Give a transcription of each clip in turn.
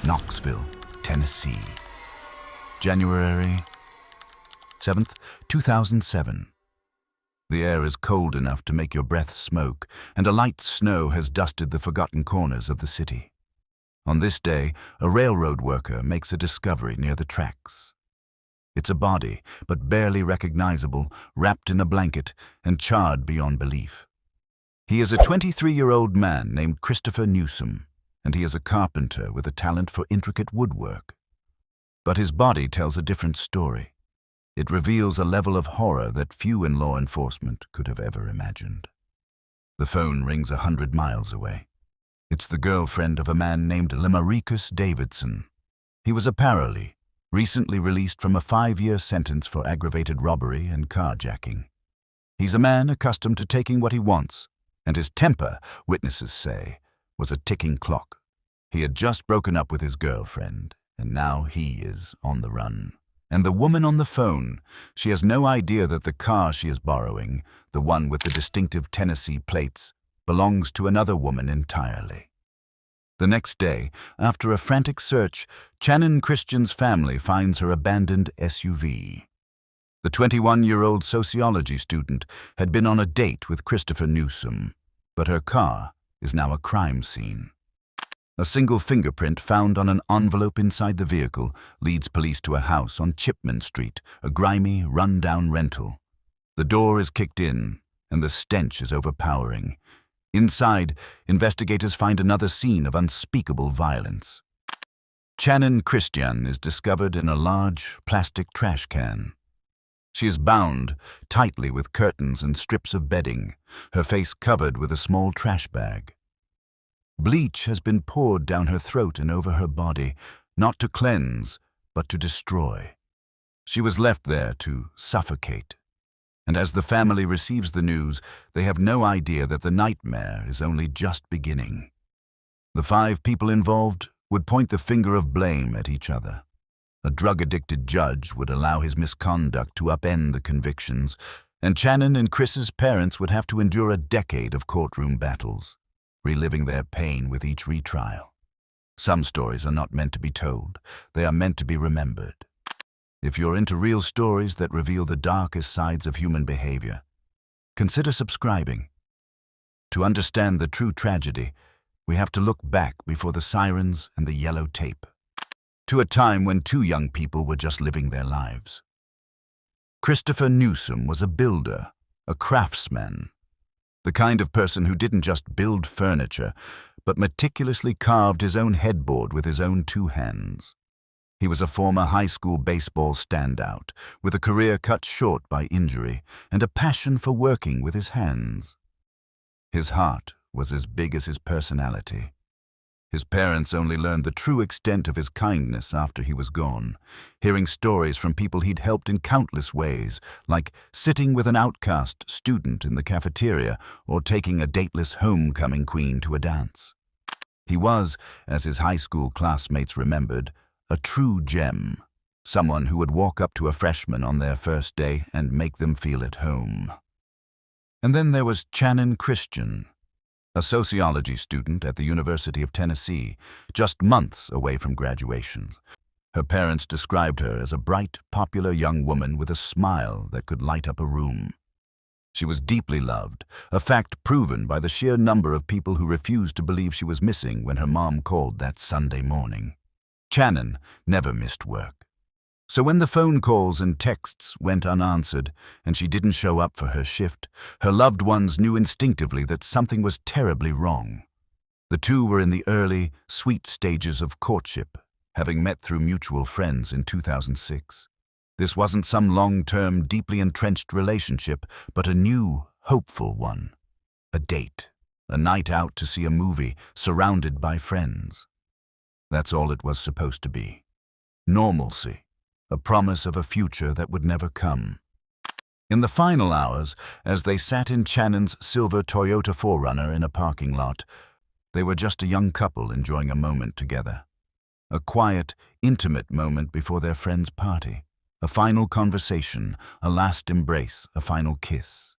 Knoxville, Tennessee. January 7th, 2007. The air is cold enough to make your breath smoke, and a light snow has dusted the forgotten corners of the city. On this day, a railroad worker makes a discovery near the tracks. It's a body, but barely recognizable, wrapped in a blanket and charred beyond belief. He is a 23-year-old man named Christopher Newsom, and he is a carpenter with a talent for intricate woodwork. But his body tells a different story. It reveals a level of horror that few in law enforcement could have ever imagined. The phone rings 100 miles away. It's the girlfriend of a man named Marcus Davidson. He was a parolee, recently released from a 5-year sentence for aggravated robbery and carjacking. He's a man accustomed to taking what he wants, and his temper, witnesses say, was a ticking clock. He had just broken up with his girlfriend, and now he is on the run. And the woman on the phone, she has no idea that the car she is borrowing, the one with the distinctive Tennessee plates, belongs to another woman entirely. The next day, after a frantic search, Channon Christian's family finds her abandoned SUV. The 21-year-old sociology student had been on a date with Christopher Newsom, but her car is now a crime scene. A single fingerprint found on an envelope inside the vehicle leads police to a house on Chipman Street, a grimy, run-down rental. The door is kicked in, and the stench is overpowering. Inside, investigators find another scene of unspeakable violence. Channon Christian is discovered in a large, plastic trash can. She is bound tightly with curtains and strips of bedding, her face covered with a small trash bag. Bleach has been poured down her throat and over her body, not to cleanse, but to destroy. She was left there to suffocate. And as the family receives the news, they have no idea that the nightmare is only just beginning. The 5 people involved would point the finger of blame at each other. A drug-addicted judge would allow his misconduct to upend the convictions, and Channon and Chris's parents would have to endure a decade of courtroom battles, reliving their pain with each retrial. Some stories are not meant to be told. They are meant to be remembered. If you're into real stories that reveal the darkest sides of human behavior, consider subscribing. To understand the true tragedy, we have to look back before the sirens and the yellow tape, to a time when 2 young people were just living their lives. Christopher Newsom was a builder, a craftsman, the kind of person who didn't just build furniture, but meticulously carved his own headboard with his own 2 hands. He was a former high school baseball standout, with a career cut short by injury and a passion for working with his hands. His heart was as big as his personality. His parents only learned the true extent of his kindness after he was gone, hearing stories from people he'd helped in countless ways, like sitting with an outcast student in the cafeteria or taking a dateless homecoming queen to a dance. He was, as his high school classmates remembered, a true gem, someone who would walk up to a freshman on their first day and make them feel at home. And then there was Channon Christian, a sociology student at the University of Tennessee, just months away from graduation. Her parents described her as a bright, popular young woman with a smile that could light up a room. She was deeply loved, a fact proven by the sheer number of people who refused to believe she was missing when her mom called that Sunday morning. Channon never missed work. So when the phone calls and texts went unanswered and she didn't show up for her shift, her loved ones knew instinctively that something was terribly wrong. The 2 were in the early, sweet stages of courtship, having met through mutual friends in 2006. This wasn't some long-term, deeply entrenched relationship, but a new, hopeful one. A date, a night out to see a movie, surrounded by friends. That's all it was supposed to be. Normalcy. A promise of a future that would never come. In the final hours, as they sat in Channon's silver Toyota 4Runner in a parking lot, they were just a young couple enjoying a moment together. A quiet, intimate moment before their friend's party. A final conversation, a last embrace, a final kiss.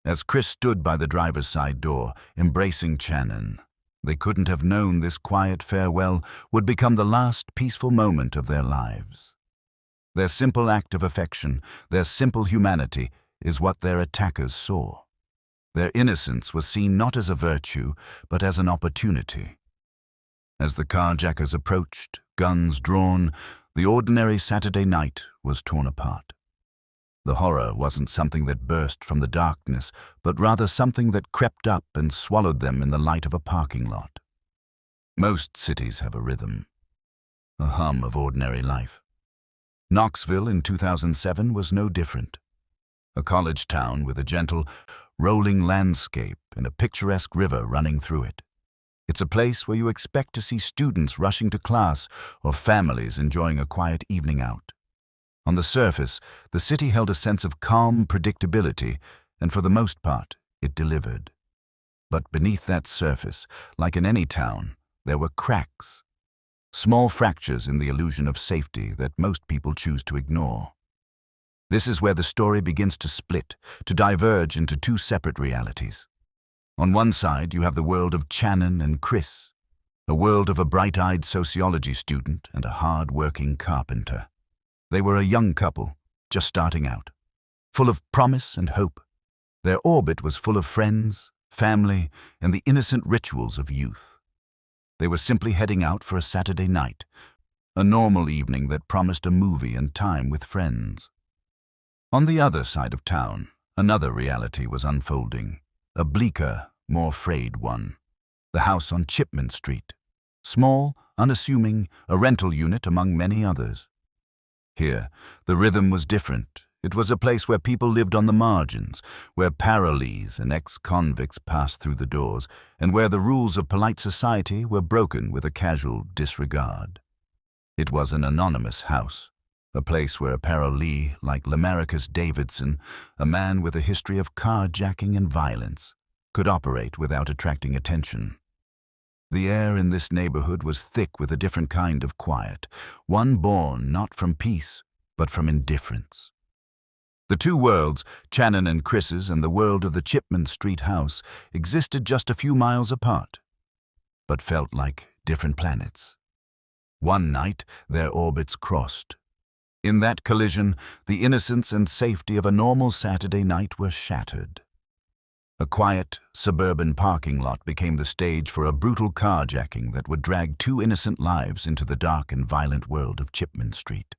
As Chris stood by the driver's side door, embracing Channon, They couldn't have known this quiet farewell would become the last peaceful moment of their lives. Their simple act of affection, their simple humanity, is what their attackers saw. Their innocence was seen not as a virtue, but as an opportunity. As the carjackers approached, guns drawn, the ordinary Saturday night was torn apart. The horror wasn't something that burst from the darkness, but rather something that crept up and swallowed them in the light of a parking lot. Most cities have a rhythm, a hum of ordinary life. Knoxville in 2007 was no different. A college town with a gentle, rolling landscape and a picturesque river running through it. It's a place where you expect to see students rushing to class or families enjoying a quiet evening out. On the surface, the city held a sense of calm predictability, and for the most part, it delivered. But beneath that surface, like in any town, there were cracks. Small fractures in the illusion of safety that most people choose to ignore. This is where the story begins to split, to diverge into two separate realities. On one side, you have the world of Channon and Chris, a world of a bright-eyed sociology student and a hard-working carpenter. They were a young couple, just starting out, full of promise and hope. Their orbit was full of friends, family, and the innocent rituals of youth. They were simply heading out for a Saturday night, a normal evening that promised a movie and time with friends. On the other side of town, another reality was unfolding, a bleaker, more frayed one. The house on Chipman Street, small, unassuming, a rental unit among many others. Here, the rhythm was different. It was a place where people lived on the margins, where parolees and ex-convicts passed through the doors, and where the rules of polite society were broken with a casual disregard. It was an anonymous house, a place where a parolee like Lamarcus Davidson, a man with a history of carjacking and violence, could operate without attracting attention. The air in this neighborhood was thick with a different kind of quiet, one born not from peace, but from indifference. The two worlds, Channon and Chris's and the world of the Chipman Street house, existed just a few miles apart, but felt like different planets. One night, their orbits crossed. In that collision, the innocence and safety of a normal Saturday night were shattered. A quiet, suburban parking lot became the stage for a brutal carjacking that would drag two innocent lives into the dark and violent world of Chipman Street.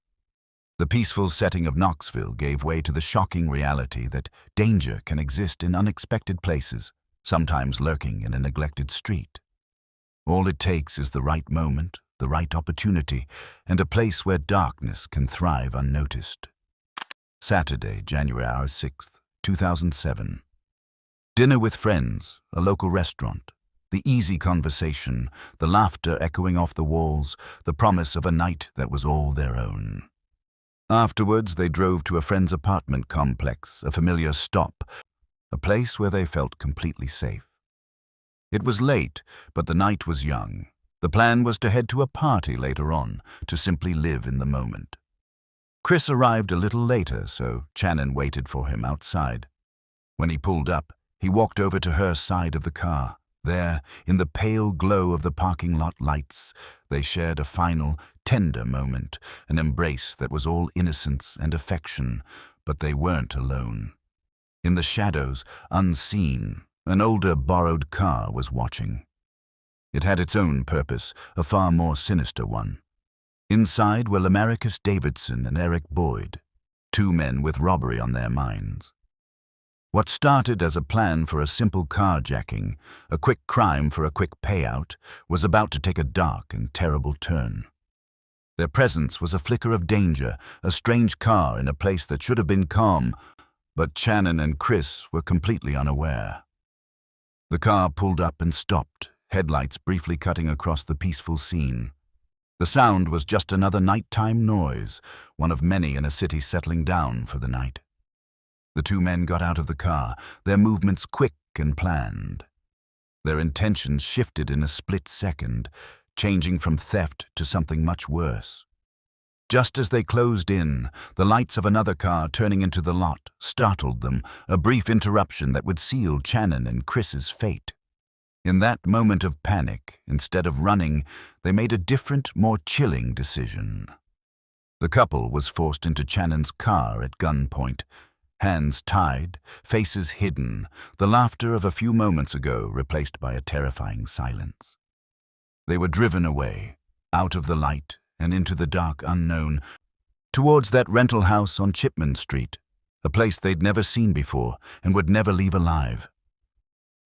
The peaceful setting of Knoxville gave way to the shocking reality that danger can exist in unexpected places, sometimes lurking in a neglected street. All it takes is the right moment, the right opportunity, and a place where darkness can thrive unnoticed. Saturday, January 6th, 2007. Dinner with friends, a local restaurant, the easy conversation, the laughter echoing off the walls, the promise of a night that was all their own. Afterwards, they drove to a friend's apartment complex, a familiar stop, a place where they felt completely safe. It was late, but the night was young. The plan was to head to a party later on, to simply live in the moment. Chris arrived a little later, so Channon waited for him outside. When he pulled up, he walked over to her side of the car. There, in the pale glow of the parking lot lights, they shared a final, tender moment, an embrace that was all innocence and affection, but they weren't alone. In the shadows, unseen, an older borrowed car was watching. It had its own purpose, a far more sinister one. Inside were Lamarcus Davidson and Eric Boyd, two men with robbery on their minds. What started as a plan for a simple carjacking, a quick crime for a quick payout, was about to take a dark and terrible turn. Their presence was a flicker of danger, a strange car in a place that should have been calm, but Channon and Chris were completely unaware. The car pulled up and stopped, headlights briefly cutting across the peaceful scene. The sound was just another nighttime noise, one of many in a city settling down for the night. The two men got out of the car, their movements quick and planned. Their intentions shifted in a split second, changing from theft to something much worse. Just as they closed in, the lights of another car turning into the lot startled them, a brief interruption that would seal Channon and Chris's fate. In that moment of panic, instead of running, they made a different, more chilling decision. The couple was forced into Channon's car at gunpoint, hands tied, faces hidden, the laughter of a few moments ago replaced by a terrifying silence. They were driven away, out of the light and into the dark unknown, towards that rental house on Chipman Street, a place they'd never seen before and would never leave alive.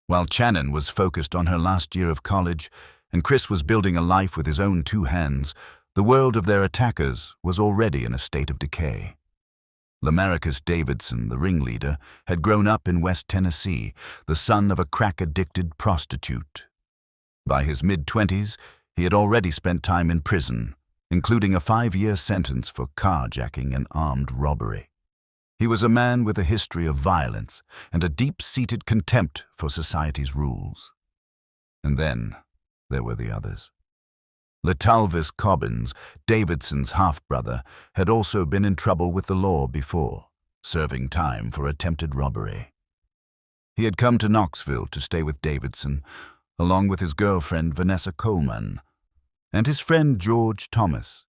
While Channon was focused on her last year of college and Chris was building a life with his own two hands, the world of their attackers was already in a state of decay. Lamarcus Davidson, the ringleader, had grown up in West Tennessee, the son of a crack-addicted prostitute. By his mid-20s, he had already spent time in prison, including a 5-year sentence for carjacking and armed robbery. He was a man with a history of violence and a deep-seated contempt for society's rules. And then there were the others. Letalvis Cobbins, Davidson's half-brother, had also been in trouble with the law before, serving time for attempted robbery. He had come to Knoxville to stay with Davidson, along with his girlfriend Vanessa Coleman, and his friend George Thomas.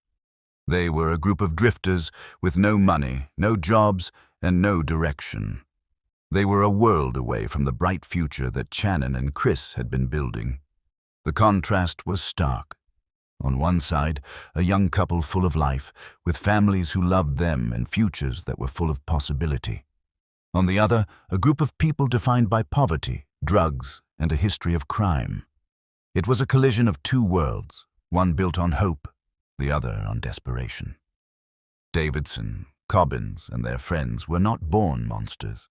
They were a group of drifters with no money, no jobs, and no direction. They were a world away from the bright future that Channon and Chris had been building. The contrast was stark. On one side, a young couple full of life, with families who loved them and futures that were full of possibility. On the other, a group of people defined by poverty, drugs, and a history of crime. It was a collision of two worlds, one built on hope, the other on desperation. Davidson, Cobbins, and their friends were not born monsters,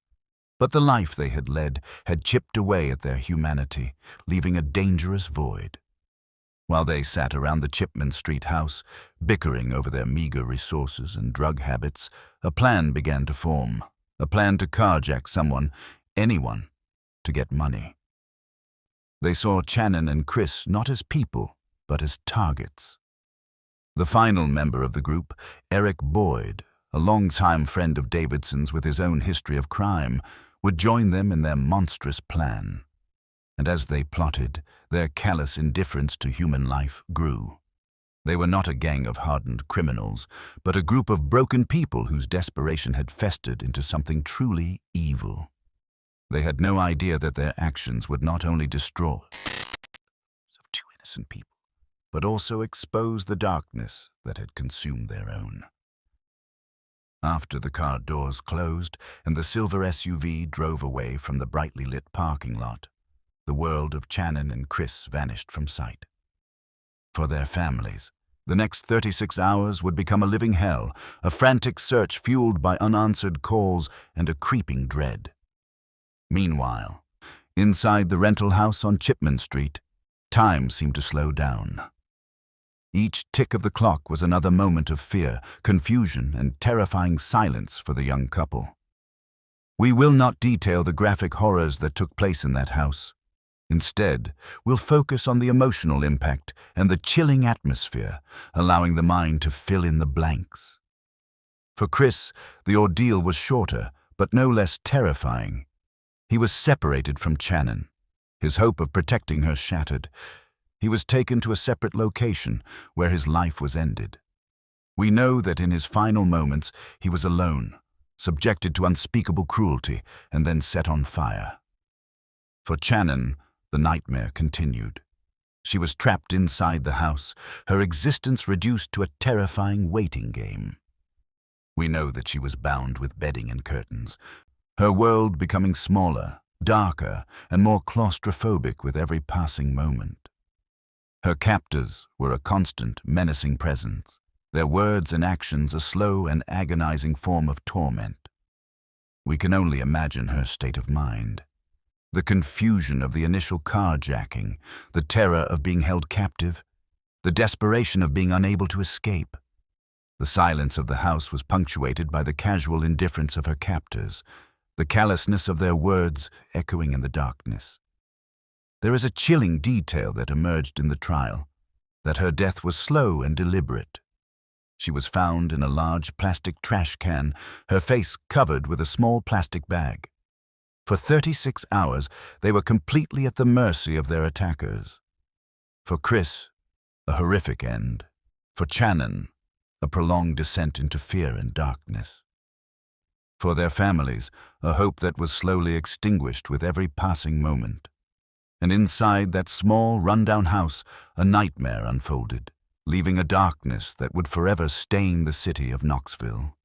but the life they had led had chipped away at their humanity, leaving a dangerous void. While they sat around the Chipman Street house, bickering over their meager resources and drug habits, a plan began to form, a plan to carjack someone, anyone, to get money. They saw Channon and Chris not as people, but as targets. The final member of the group, Eric Boyd, a longtime friend of Davidson's with his own history of crime, would join them in their monstrous plan. And as they plotted, their callous indifference to human life grew. They were not a gang of hardened criminals, but a group of broken people whose desperation had festered into something truly evil. They had no idea that their actions would not only destroy of two innocent people, but also expose the darkness that had consumed their own. After the car doors closed and the silver SUV drove away from the brightly lit parking lot, the world of Channon and Chris vanished from sight. For their families, the next 36 hours would become a living hell, a frantic search fueled by unanswered calls and a creeping dread. Meanwhile, inside the rental house on Chipman Street, time seemed to slow down. Each tick of the clock was another moment of fear, confusion, and terrifying silence for the young couple. We will not detail the graphic horrors that took place in that house. Instead, we'll focus on the emotional impact and the chilling atmosphere, allowing the mind to fill in the blanks. For Chris, the ordeal was shorter, but no less terrifying. He was separated from Channon, his hope of protecting her shattered. He was taken to a separate location where his life was ended. We know that in his final moments he was alone, subjected to unspeakable cruelty, and then set on fire. For Channon, the nightmare continued. She was trapped inside the house, her existence reduced to a terrifying waiting game. We know that she was bound with bedding and curtains, her world becoming smaller, darker, and more claustrophobic with every passing moment. Her captors were a constant, menacing presence, their words and actions a slow and agonizing form of torment. We can only imagine her state of mind. The confusion of the initial carjacking, the terror of being held captive, the desperation of being unable to escape. The silence of the house was punctuated by the casual indifference of her captors, the callousness of their words echoing in the darkness. There is a chilling detail that emerged in the trial, that her death was slow and deliberate. She was found in a large plastic trash can, her face covered with a small plastic bag. For 36 hours, they were completely at the mercy of their attackers. For Chris, a horrific end. For Channon, a prolonged descent into fear and darkness. For their families, a hope that was slowly extinguished with every passing moment. And inside that small, rundown house, a nightmare unfolded, leaving a darkness that would forever stain the city of Knoxville.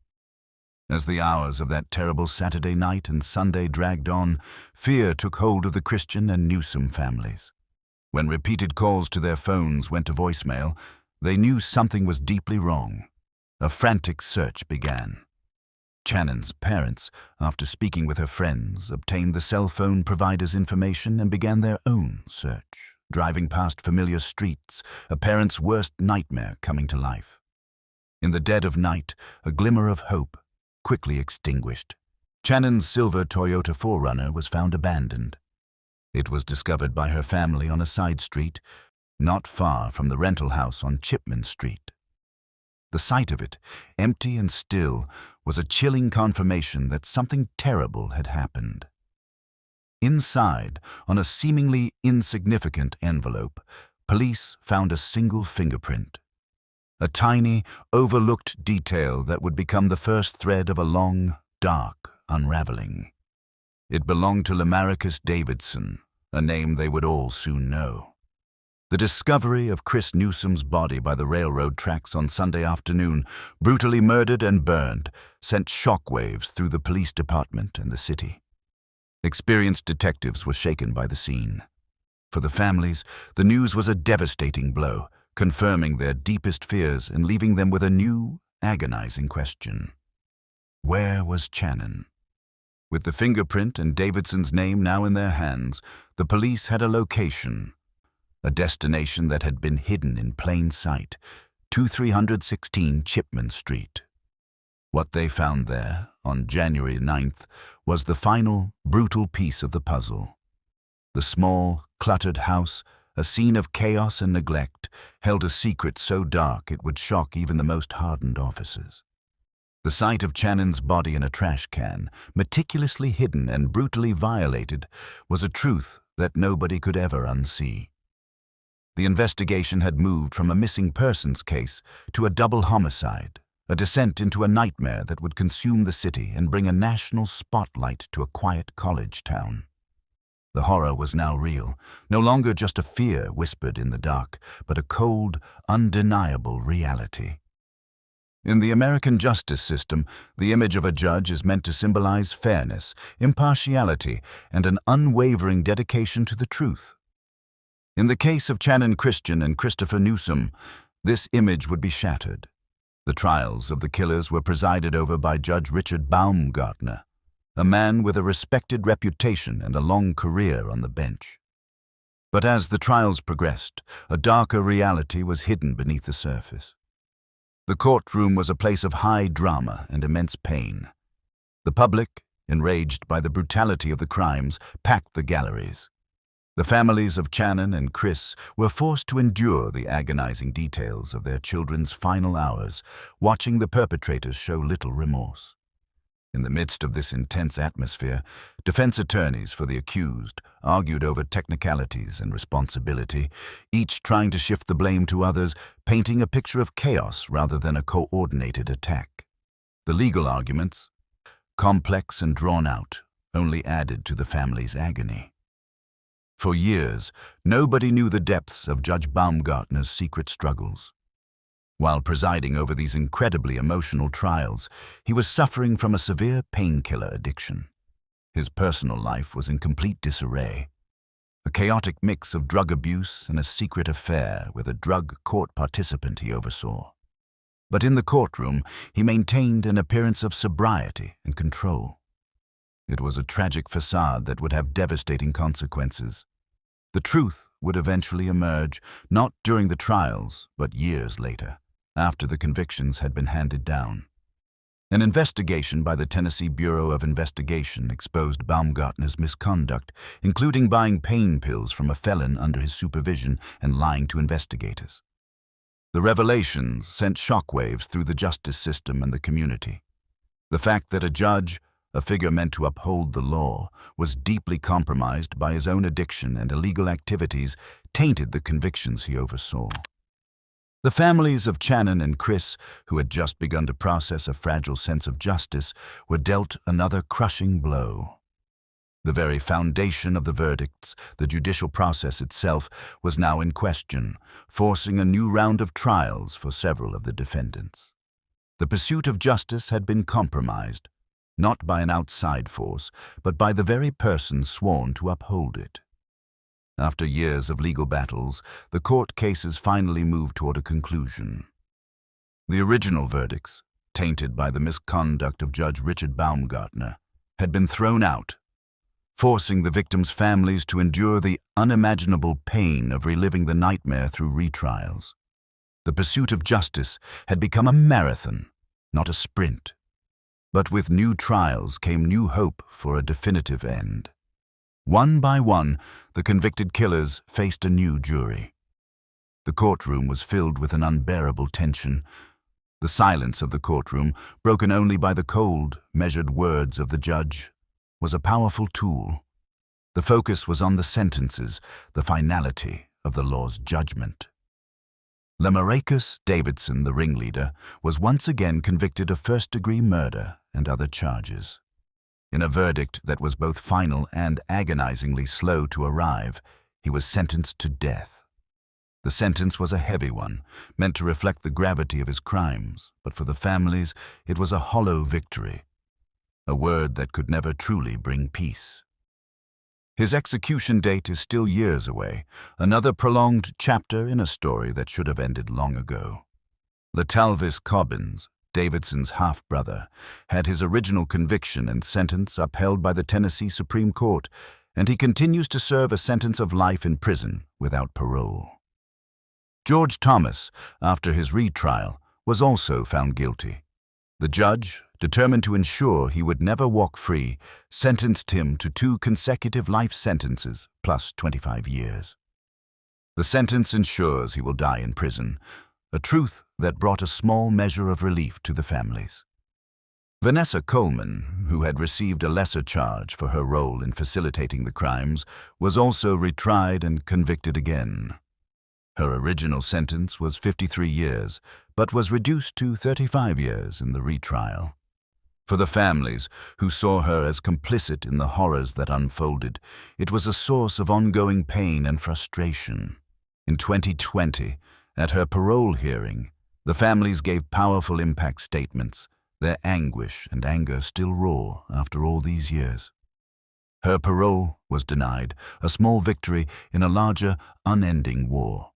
As the hours of that terrible Saturday night and Sunday dragged on, fear took hold of the Christian and Newsom families. When repeated calls to their phones went to voicemail, they knew something was deeply wrong. A frantic search began. Channon's parents, after speaking with her friends, obtained the cell phone provider's information and began their own search, driving past familiar streets, a parent's worst nightmare coming to life. In the dead of night, a glimmer of hope quickly extinguished. Channon's silver Toyota 4Runner was found abandoned. It was discovered by her family on a side street, not far from the rental house on Chipman Street. The sight of it, empty and still, was a chilling confirmation that something terrible had happened. Inside, on a seemingly insignificant envelope, police found a single fingerprint. A tiny, overlooked detail that would become the first thread of a long, dark unraveling. It belonged to Lamarcus Davidson, a name they would all soon know. The discovery of Chris Newsom's body by the railroad tracks on Sunday afternoon, brutally murdered and burned, sent shockwaves through the police department and the city. Experienced detectives were shaken by the scene. For the families, the news was a devastating blow, confirming their deepest fears and leaving them with a new, agonizing question. Where was Channon? With the fingerprint and Davidson's name now in their hands, the police had a location, a destination that had been hidden in plain sight, 2316 Chipman Street. What they found there, on January 9th, was the final, brutal piece of the puzzle. The small, cluttered house, a scene of chaos and neglect, held a secret so dark it would shock even the most hardened officers. The sight of Channon's body in a trash can, meticulously hidden and brutally violated, was a truth that nobody could ever unsee. The investigation had moved from a missing persons case to a double homicide, a descent into a nightmare that would consume the city and bring a national spotlight to a quiet college town. The horror was now real, no longer just a fear whispered in the dark, but a cold, undeniable reality. In the American justice system, the image of a judge is meant to symbolize fairness, impartiality, and an unwavering dedication to the truth. In the case of Channon Christian and Christopher Newsom, this image would be shattered. The trials of the killers were presided over by Judge Richard Baumgartner, a man with a respected reputation and a long career on the bench. But as the trials progressed, a darker reality was hidden beneath the surface. The courtroom was a place of high drama and immense pain. The public, enraged by the brutality of the crimes, packed the galleries. The families of Channon and Chris were forced to endure the agonizing details of their children's final hours, watching the perpetrators show little remorse. In the midst of this intense atmosphere, defense attorneys for the accused argued over technicalities and responsibility, each trying to shift the blame to others, painting a picture of chaos rather than a coordinated attack. The legal arguments, complex and drawn out, only added to the family's agony. For years, nobody knew the depths of Judge Baumgartner's secret struggles. While presiding over these incredibly emotional trials, he was suffering from a severe painkiller addiction. His personal life was in complete disarray. A chaotic mix of drug abuse and a secret affair with a drug court participant he oversaw. But in the courtroom, he maintained an appearance of sobriety and control. It was a tragic facade that would have devastating consequences. The truth would eventually emerge, not during the trials, but years later, after the convictions had been handed down. An investigation by the Tennessee Bureau of Investigation exposed Baumgartner's misconduct, including buying pain pills from a felon under his supervision and lying to investigators. The revelations sent shockwaves through the justice system and the community. The fact that a judge, a figure meant to uphold the law, was deeply compromised by his own addiction and illegal activities, tainted the convictions he oversaw. The families of Channon and Chris, who had just begun to process a fragile sense of justice, were dealt another crushing blow. The very foundation of the verdicts, the judicial process itself, was now in question, forcing a new round of trials for several of the defendants. The pursuit of justice had been compromised, not by an outside force, but by the very person sworn to uphold it. After years of legal battles, the court cases finally moved toward a conclusion. The original verdicts, tainted by the misconduct of Judge Richard Baumgartner, had been thrown out, forcing the victims' families to endure the unimaginable pain of reliving the nightmare through retrials. The pursuit of justice had become a marathon, not a sprint. But with new trials came new hope for a definitive end. One by one, the convicted killers faced a new jury. The courtroom was filled with an unbearable tension. The silence of the courtroom, broken only by the cold, measured words of the judge, was a powerful tool. The focus was on the sentences, the finality of the law's judgment. Lemarcus Davidson, the ringleader, was once again convicted of first-degree murder and other charges. In a verdict that was both final and agonizingly slow to arrive, he was sentenced to death. The sentence was a heavy one, meant to reflect the gravity of his crimes, but for the families it was a hollow victory, a word that could never truly bring peace. His execution date is still years away, another prolonged chapter in a story that should have ended long ago. Letalvis Cobbins, Davidson's half-brother, had his original conviction and sentence upheld by the Tennessee Supreme Court, and he continues to serve a sentence of life in prison without parole. George Thomas, after his retrial, was also found guilty. The judge, determined to ensure he would never walk free, sentenced him to 2 consecutive life sentences plus 25 years. The sentence ensures he will die in prison, a truth that brought a small measure of relief to the families. Vanessa Coleman, who had received a lesser charge for her role in facilitating the crimes, was also retried and convicted again. Her original sentence was 53 years, but was reduced to 35 years in the retrial. For the families, who saw her as complicit in the horrors that unfolded, it was a source of ongoing pain and frustration. In 2020, at her parole hearing, the families gave powerful impact statements, their anguish and anger still raw after all these years. Her parole was denied, a small victory in a larger, unending war.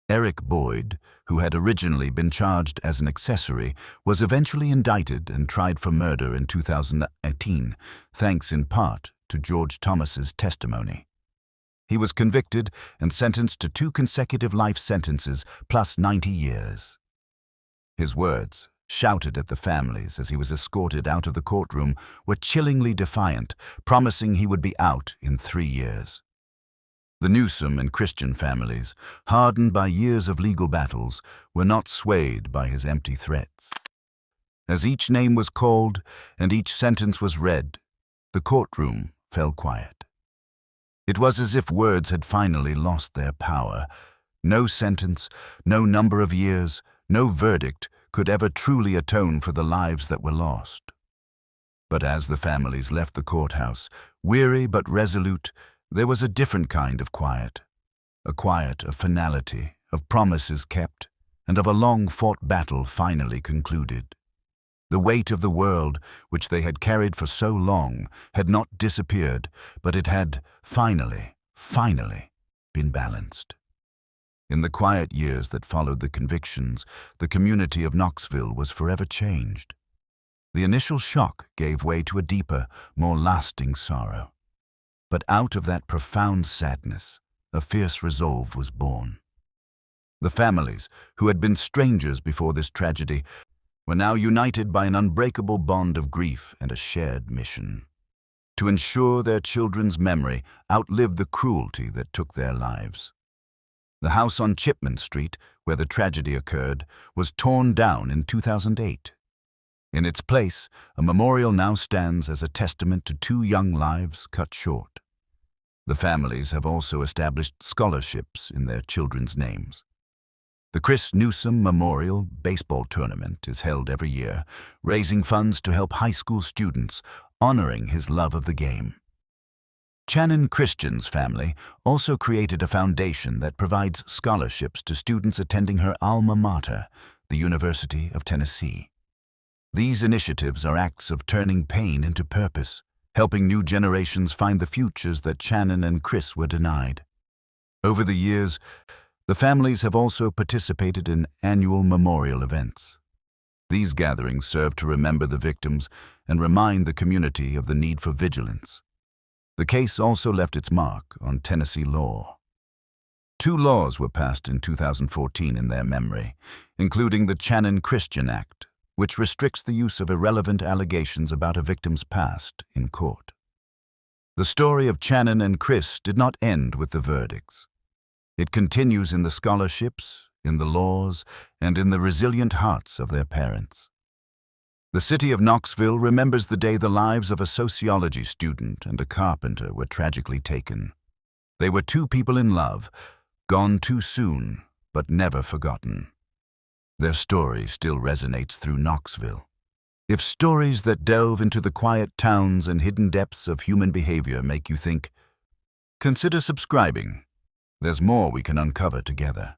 Eric Boyd, who had originally been charged as an accessory, was eventually indicted and tried for murder in 2018, thanks in part to George Thomas's testimony. He was convicted and sentenced to 2 consecutive life sentences plus 90 years. His words, shouted at the families as he was escorted out of the courtroom, were chillingly defiant, promising he would be out in 3 years. The Newsom and Christian families, hardened by years of legal battles, were not swayed by his empty threats. As each name was called and each sentence was read, the courtroom fell quiet. It was as if words had finally lost their power. No sentence, no number of years, no verdict could ever truly atone for the lives that were lost. But as the families left the courthouse, weary but resolute, there was a different kind of quiet, a quiet of finality, of promises kept, and of a long-fought battle finally concluded. The weight of the world, which they had carried for so long, had not disappeared, but it had finally been balanced. In the quiet years that followed the convictions, the community of Knoxville was forever changed. The initial shock gave way to a deeper, more lasting sorrow. But out of that profound sadness, a fierce resolve was born. The families, who had been strangers before this tragedy, were now united by an unbreakable bond of grief and a shared mission: to ensure their children's memory outlived the cruelty that took their lives. The house on Chipman Street, where the tragedy occurred, was torn down in 2008. In its place, a memorial now stands as a testament to 2 young lives cut short. The families have also established scholarships in their children's names. The Chris Newsom Memorial Baseball Tournament is held every year, raising funds to help high school students, honoring his love of the game. Channon Christian's family also created a foundation that provides scholarships to students attending her alma mater, the University of Tennessee. These initiatives are acts of turning pain into purpose, helping new generations find the futures that Channon and Chris were denied. Over the years, the families have also participated in annual memorial events. These gatherings serve to remember the victims and remind the community of the need for vigilance. The case also left its mark on Tennessee law. 2 laws were passed in 2014 in their memory, including the Channon Christian Act, which restricts the use of irrelevant allegations about a victim's past in court. The story of Channon and Chris did not end with the verdicts. It continues in the scholarships, in the laws, and in the resilient hearts of their parents. The city of Knoxville remembers the day the lives of a sociology student and a carpenter were tragically taken. They were 2 people in love, gone too soon, but never forgotten. Their story still resonates through Knoxville. If stories that delve into the quiet towns and hidden depths of human behavior make you think, consider subscribing. There's more we can uncover together.